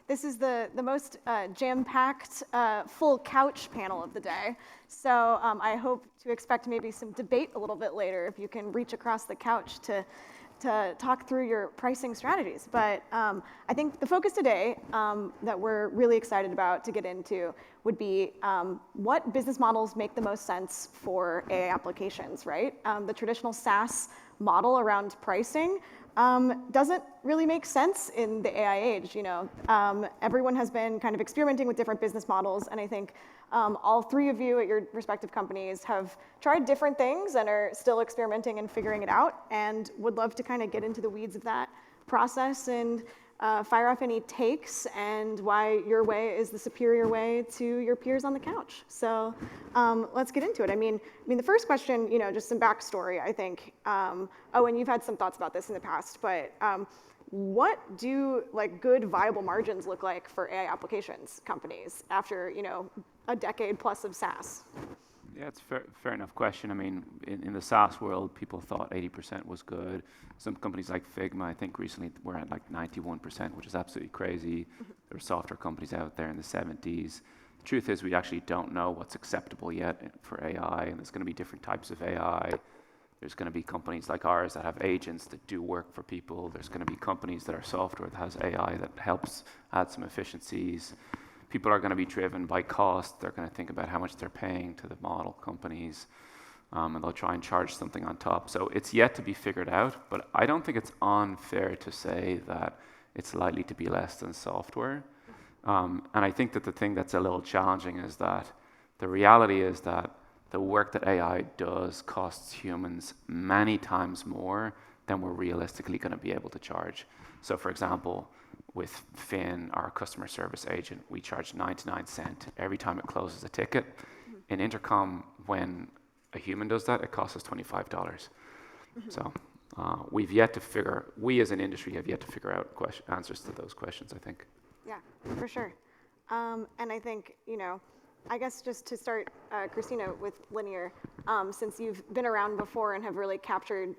This is the most jam-packed, full couch panel of the day. So I hope to expect maybe some debate a little bit later if you can reach across the couch to talk through your pricing strategies. But I think the focus today that we're really excited about to get into would be what business models make the most sense for AI applications, right? The traditional SaaS model around pricing doesn't really make sense in the AI age. Everyone has been kind of experimenting with different business models, and I think all three of you at your respective companies have tried different things and are still experimenting and figuring it out, and would love to kind of get into the weeds of that process and fire off any takes and why your way is the superior way to your peers on the couch. So let's get into it. I mean, the first question, just some backstory, I think. And you've had some thoughts about this in the past, but what do good viable margins look like for AI applications companies after a decade plus of SaaS? Yeah, it's a fair enough question. I mean, in the SaaS world, people thought 80% was good. Some companies like Figma, I think recently were at 91%, which is absolutely crazy. There are software companies out there in the 70s. The truth is we actually don't know what's acceptable yet for AI, and there's going to be different types of AI. There's going to be companies like ours that have agents that do work for people. There's going to be companies that are software that has AI that helps add some efficiencies. People are going to be driven by cost. They're going to think about how much they're paying to the model companies, and they'll try and charge something on top. So it's yet to be figured out, but I don't think it's unfair to say that it's likely to be less than software. And I think that the thing that's a little challenging is that the reality is that the work that AI does costs humans many times more than we're realistically going to be able to charge. So for example, with Finn, our customer service agent, we charge 99 cents every time it closes a ticket. In Intercom, when a human does that, it costs us $25. So we as an industry have yet to figure out answers to those questions, I think. Yeah, for sure. And I think, I guess just to start, Cristina, with Linear, since you've been around before and have really captured,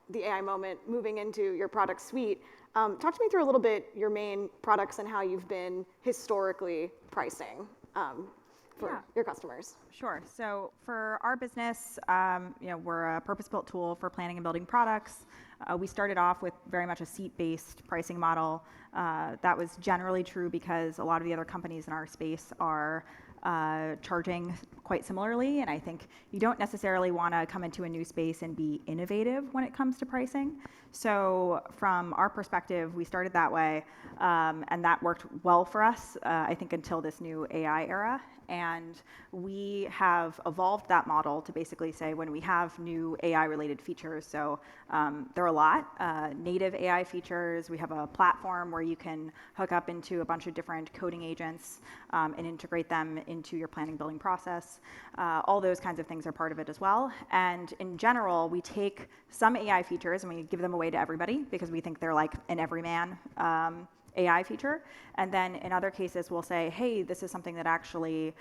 the AI moment moving into your product suite, talk to me through a little bit your main products and how you've been historically pricing for your customers. Sure. So for our business, we're a purpose-built tool for planning and building products. We started off with very much a seat-based pricing model. That was generally true because a lot of the other companies in our space are charging quite similarly, and I think you don't necessarily want to come into a new space and be innovative when it comes to pricing. So from our perspective, we started that way, and that worked well for us, I think, until this new AI era. And we have evolved that model to basically say when we have new AI-related features, so there are a lot, native AI features. We have a platform where you can hook up into a bunch of different coding agents and integrate them into your planning building process. All those kinds of things are part of it as well. And in general, we take some AI features and we give them away to everybody because we think they're like an everyman AI feature. And then in other cases, we'll say, hey, this is something that actually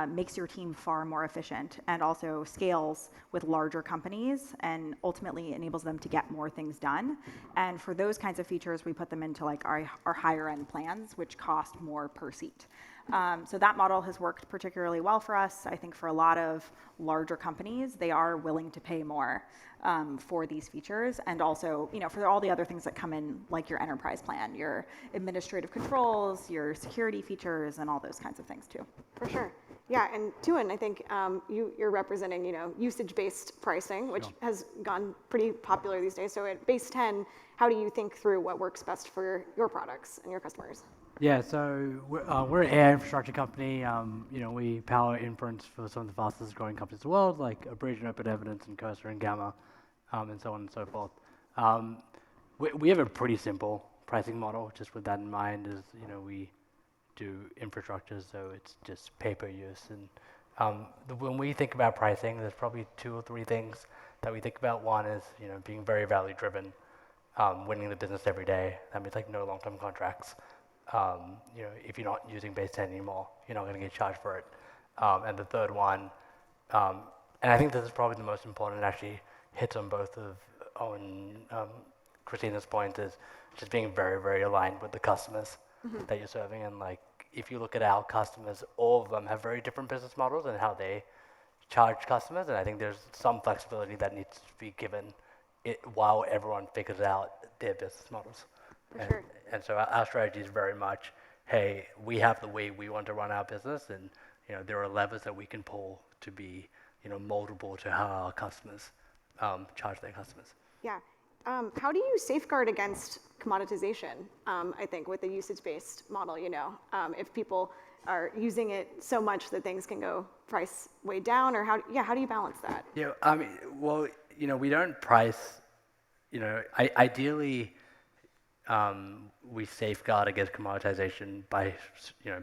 makes your team far more efficient and also scales with larger companies and ultimately enables them to get more things done. And for those kinds of features, we put them into our higher end plans, which cost more per seat. So that model has worked particularly well for us. I think for a lot of larger companies, they are willing to pay more for these features, and also, for all the other things that come in, like your enterprise plan, your administrative controls, your security features, and all those kinds of things too. For sure. Yeah, and Tuhin, I think you're representing, usage-based pricing, which has gone pretty popular these days. So at Base 10, how do you think through what works best for your products and your customers? Yeah, so we're an AI infrastructure company. We power inference for some of the fastest growing companies in the world, like Abridge and Open Evidence and Cursor and Gamma, and so on and so forth. We have a pretty simple pricing model, just with that in mind, is, we do infrastructure, so it's just pay-per-use. And when we think about pricing, there's probably 2 or 3 things that we think about. One is, being very value-driven, winning the business every day. That means no long-term contracts. If you're not using Base 10 anymore, you're not going to get charged for it. And the third one, and I think this is probably the most important, it actually hits on both of Cristina's points, is just being very, very aligned with the customers. that you're serving. And like, if you look at our customers, all of them have very different business models and how they charge customers. And I think there's some flexibility that needs to be given while everyone figures out their business models. Sure. And so our strategy is very much, hey, we have the way we want to run our business, and there are levers that we can pull to be moldable to how our customers charge their customers. Yeah. How do you safeguard against commoditization? I think with the usage-based model, if people are using it so much that things can go price way down, or how do you balance that? Yeah, I mean, well, we don't price. Ideally, we safeguard against commoditization by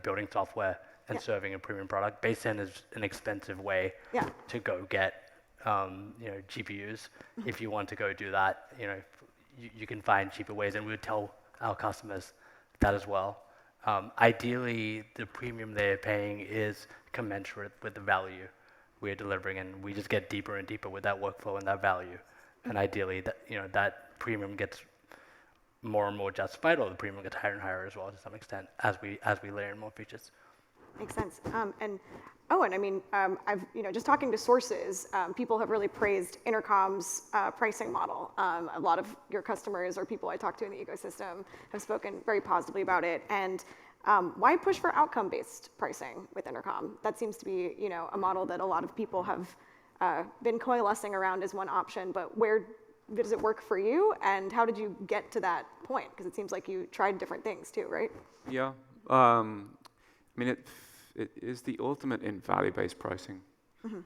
building software and serving a premium product. Baseten is an expensive way to go get GPUs. If you want to go do that, you can find cheaper ways, and we would tell our customers that as well. Ideally, the premium they're paying is commensurate with the value we're delivering, and we just get deeper and deeper with that workflow and that value. And ideally, that premium gets more and more justified, or the premium gets higher and higher as well to some extent as we layer in more features. Makes sense. And I mean, I've just talking to sources, people have really praised Intercom's pricing model. A lot of your customers or people I talk to in the ecosystem have spoken very positively about it. And why push for outcome-based pricing with Intercom? That seems to be a model that a lot of people have been coalescing around as one option. But where does it work for you? And how did you get to that point? Because it seems like you tried different things too, right? Yeah. I mean, it is the ultimate in value-based pricing.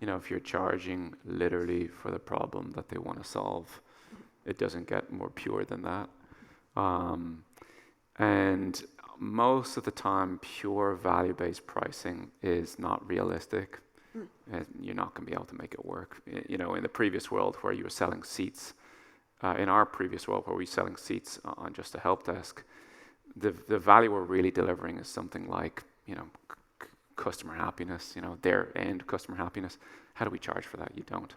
If you're charging literally for the problem that they want to solve, it doesn't get more pure than that. And most of the time, pure value-based pricing is not realistic. And you're not going to be able to make it work. In the previous world where you were selling seats, in our previous world where we were selling seats on just a help desk, the value we're really delivering is something like, customer happiness, their end customer happiness. How do we charge for that? You don't.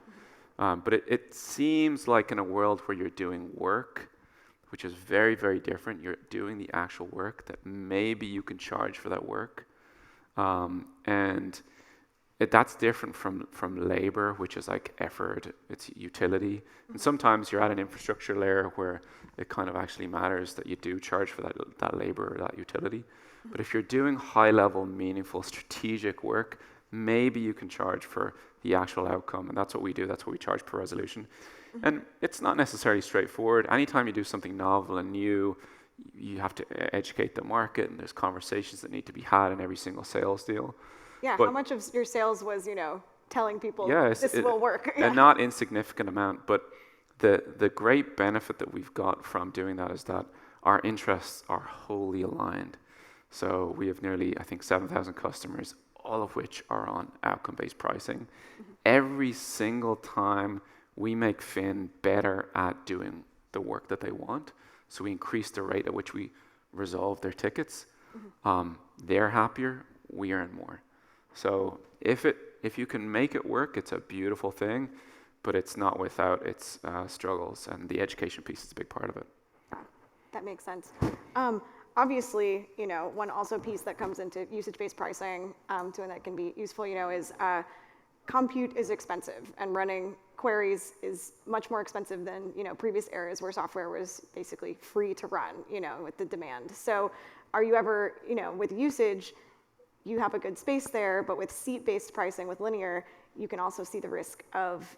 But it seems like in a world where you're doing work, which is very, very different, you're doing the actual work, that maybe you can charge for that work. And that's different from labor, which is like effort, it's utility. And sometimes you're at an infrastructure layer where it kind of actually matters that you do charge for that labor or that utility. But if you're doing high-level, meaningful, strategic work, maybe you can charge for the actual outcome. And that's what we do. That's what we charge per resolution. And it's not necessarily straightforward. Anytime you do something novel and new, you have to educate the market, and there's conversations that need to be had in every single sales deal. Yeah, how much of your sales was, telling people this will work? A not insignificant amount, but the great benefit that we've got from doing that is that our interests are wholly aligned. So we have nearly, I think, 7,000 customers, all of which are on outcome-based pricing. Every single time we make Finn better at doing the work that they want, so we increase the rate at which we resolve their tickets, they're happier, we earn more. So if you can make it work, it's a beautiful thing, but it's not without its struggles, and the education piece is a big part of it. That makes sense. Obviously, one also piece that comes into usage-based pricing, and that can be useful, is compute is expensive, and running queries is much more expensive than previous eras where software was basically free to run, with the demand. So, are you ever, with usage, you have a good space there, but with seat-based pricing with linear, you can also see the risk of,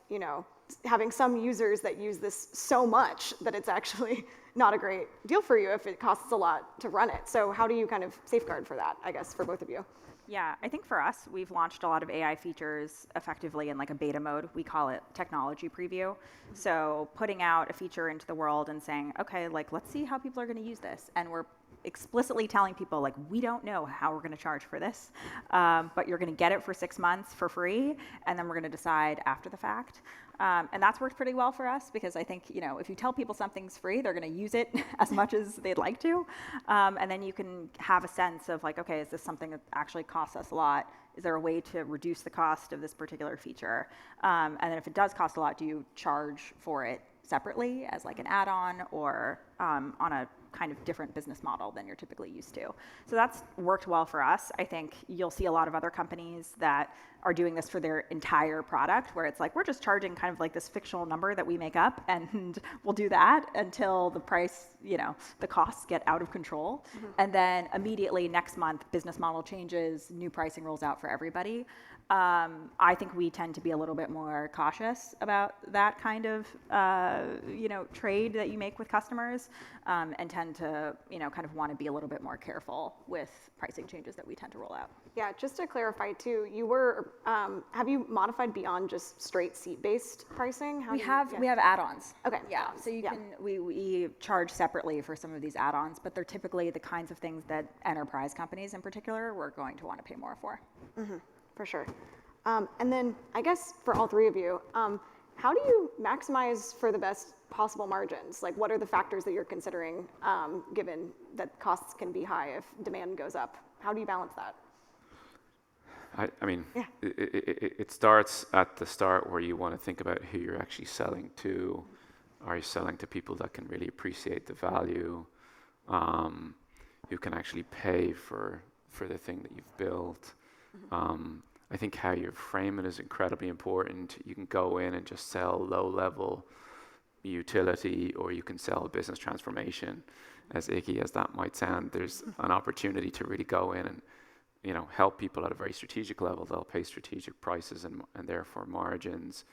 having some users that use this so much that it's actually not a great deal for you if it costs a lot to run it. So how do you kind of safeguard for that, I guess, for both of you? Yeah, I think for us, we've launched a lot of AI features effectively in like a beta mode. We call it technology preview. So putting out a feature into the world and saying, okay, let's see how people are going to use this. And we're explicitly telling people, we don't know how we're going to charge for this, but you're going to get it for 6 months for free, and then we're going to decide after the fact. And that's worked pretty well for us, because I think, if you tell people something's free, they're going to use it as much as they'd like to. And then you can have a sense of okay, is this something that actually costs us a lot? Is there a way to reduce the cost of this particular feature? And then if it does cost a lot, do you charge for it separately as an add-on, or on a kind of different business model than you're typically used to. So that's worked well for us. I think you'll see a lot of other companies that are doing this for their entire product, where it's like, we're just charging kind of like this fictional number that we make up, and we'll do that until the price, the costs get out of control. And then immediately next month, business model changes, new pricing rolls out for everybody. I think we tend to be a little bit more cautious about that kind of, trade that you make with customers, and tend to, kind of want to be a little bit more careful with pricing changes that we tend to roll out. Yeah, just to clarify too, have you modified beyond just straight seat-based pricing? We have add-ons. Okay. Yeah, so we charge separately for some of these add-ons, but they're typically the kinds of things that enterprise companies in particular we're going to want to pay more for. Mm-hmm. For sure. And then I guess for all three of you, how do you maximize for the best possible margins? Like, what are the factors that you're considering, given that costs can be high if demand goes up? How do you balance that? I mean, it starts at the start where you want to think about who you're actually selling to. Are you selling to people that can really appreciate the value, who can actually pay for the thing that you've built? I think how you frame it is incredibly important. You can go in and just sell low-level utility, or you can sell a business transformation. As icky as that might sound, there's an opportunity to really go in and help people at a very strategic level. They'll pay strategic prices and therefore margins.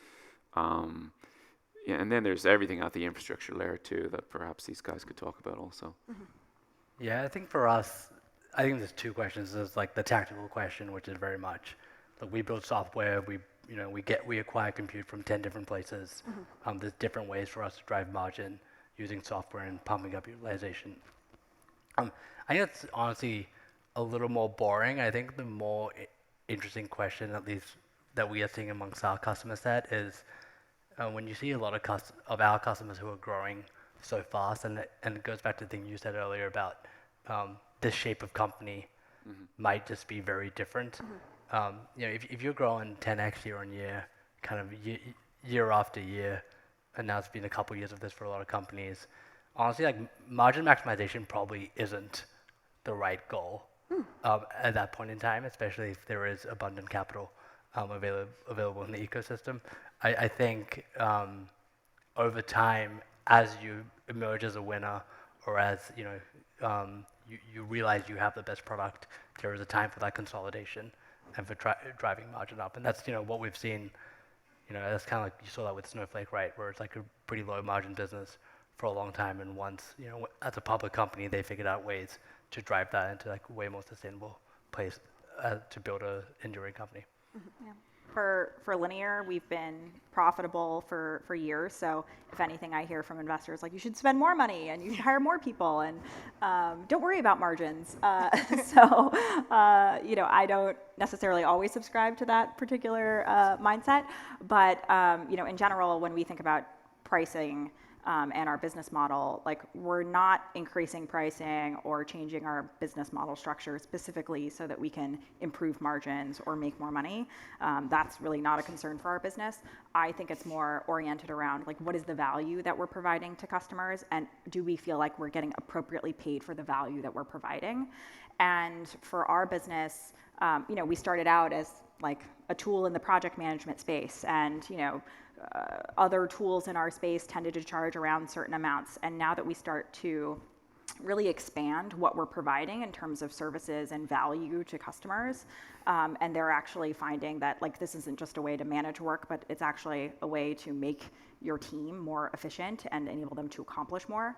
And then there's everything at the infrastructure layer too that perhaps these guys could talk about also. Yeah, I think for us, there's two questions. There's like the tactical question, which is very much, like, we build software, we acquire compute from 10 different places. There's different ways for us to drive margin using software and pumping up utilization. I think it's honestly a little more boring. I think the more interesting question, at least that we are seeing amongst our customer set, is when you see a lot of our customers who are growing so fast, and it goes back to the thing you said earlier about this shape of company might just be very different. If you're growing 10x year on year, kind of year after year, and now it's been a couple years of this for a lot of companies, honestly, like, margin maximization probably isn't the right goal at that point in time, especially if there is abundant capital available in the ecosystem. I think over time, as you emerge as a winner, or as you realize you have the best product, there is a time for that consolidation and for driving margin up. And that's what we've seen. That's kind of like you saw that with Snowflake, right? Where it's like a pretty low margin business for a long time, and once as a public company, they figured out ways to drive that into like a way more sustainable place to build a enduring company. Yeah. For Linear, we've been profitable for years. So if anything, I hear from investors like, you should spend more money and you should hire more people, and don't worry about margins. I don't necessarily always subscribe to that particular mindset. But in general, when we think about pricing and our business model, like, we're not increasing pricing or changing our business model structure specifically so that we can improve margins or make more money. That's really not a concern for our business. I think it's more oriented around, like, what is the value that we're providing to customers, and do we feel like we're getting appropriately paid for the value that we're providing? And for our business, we started out as like a tool in the project management space, and other tools in our space tended to charge around certain amounts. And now that we start to really expand what we're providing in terms of services and value to customers, and they're actually finding that, like, this isn't just a way to manage work, but it's actually a way to make your team more efficient and enable them to accomplish more,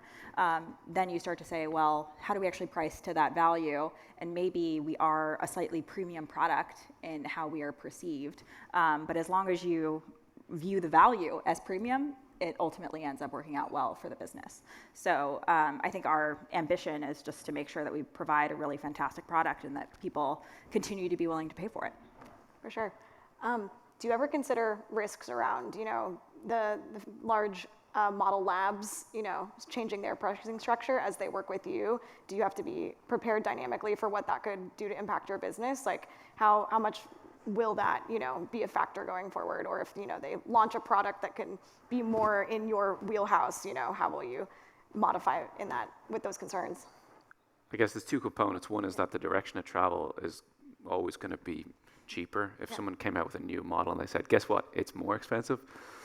then you start to say, well, how do we actually price to that value? And maybe we are a slightly premium product in how we are perceived, but as long as you view the value as premium, it ultimately ends up working out well for the business. So I think our ambition is just to make sure that we provide a really fantastic product and that people continue to be willing to pay for it. For sure. Do you ever consider risks around, the large model labs, changing their pricing structure as they work with you? Do you have to be prepared dynamically for what that could do to impact your business? Like, how much will that, be a factor going forward? Or if, they launch a product that can be more in your wheelhouse, how will you modify in that with those concerns? I guess there's two components. One is that the direction of travel is always going to be cheaper. If someone came out with a new model and they said, guess what, it's more expensive,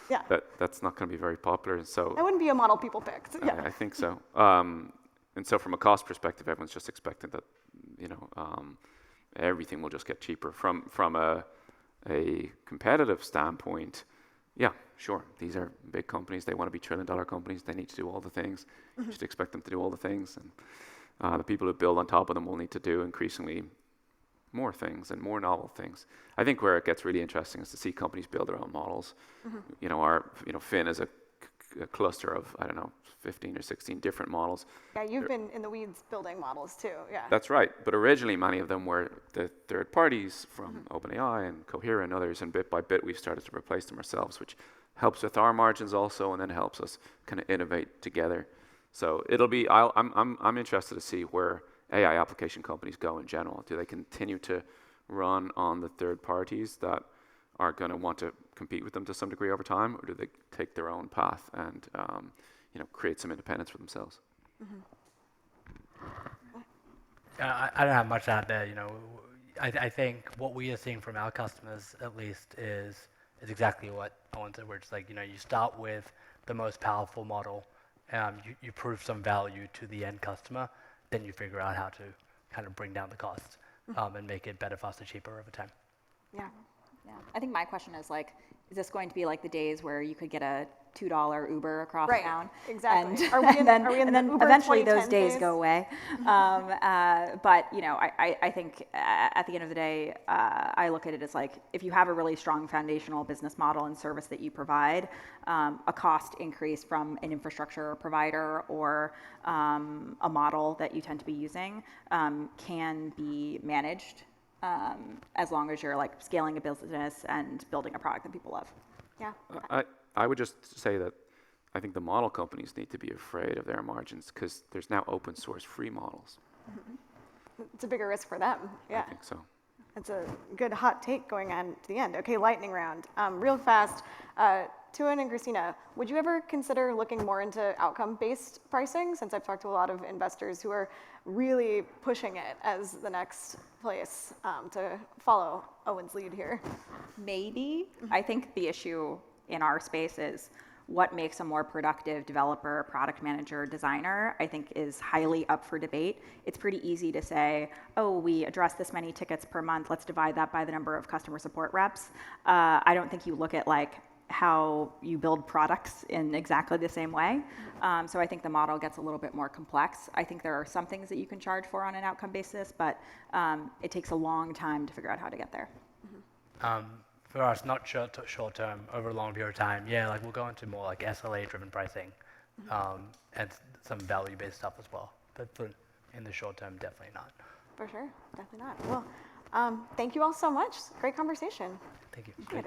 that's not going to be very popular. And so that wouldn't be a model people picked. I think so. And so from a cost perspective, everyone's just expecting that, everything will just get cheaper. From a competitive standpoint, sure, these are big companies. They want to be trillion-dollar companies. They need to do all the things. You should expect them to do all the things. And the people who build on top of them will need to do increasingly more things and more novel things. I think where it gets really interesting is to see companies build their own models. Finn is a cluster of, 15 or 16 different models. Yeah, you've been in the weeds building models too, That's right, but originally many of them were the third parties from OpenAI and Cohere and others, and bit by bit we've started to replace them ourselves, which helps with our margins also, and then helps us kind of innovate together. So it'll be, I'm interested to see where AI application companies go in general. Do they continue to run on the third parties that are going to want to compete with them to some degree over time, or do they take their own path and create some independence for themselves? I don't have much out there. I think what we are seeing from our customers, at least, is exactly what Owen said. Where it's like, you start with the most powerful model, you prove some value to the end customer, then you figure out how to kind of bring down the cost and make it better, faster, cheaper over time. Yeah. I think my question is is this going to be like the days where you could get a $2 Uber across town? Exactly. And, Are we in and then Uber eventually those 2010 days phase? go away. But I think at the end of the day, I look at it as if you have a really strong foundational business model and service that you provide, a cost increase from an infrastructure provider or a model that you tend to be using can be managed. As long as you're scaling a business and building a product that people love. Yeah. I would just say that I think the model companies need to be afraid of their margins, because there's now open source free models. It's a bigger risk for them. Yeah. I think so. That's a good hot take going on to the end. Okay, lightning round. Real fast, Tuhin and Cristina, would you ever consider looking more into outcome-based pricing, since I've talked to a lot of investors who are really pushing it as the next place to follow Owen's lead here? Maybe. I think the issue in our space is what makes a more productive developer, product manager, designer, I think is highly up for debate. It's pretty easy to say, oh, we address this many tickets per month, let's divide that by the number of customer support reps. I don't think you look at how you build products in exactly the same way. So I think the model gets a little bit more complex. I think there are some things that you can charge for on an outcome basis, but it takes a long time to figure out how to get there. For us, not short term, over a long period of time, we'll go into more SLA-driven pricing and some value-based stuff as well. But in the short term, definitely not. For sure, definitely not. Well, thank you all so much. Great conversation. Thank you. Good.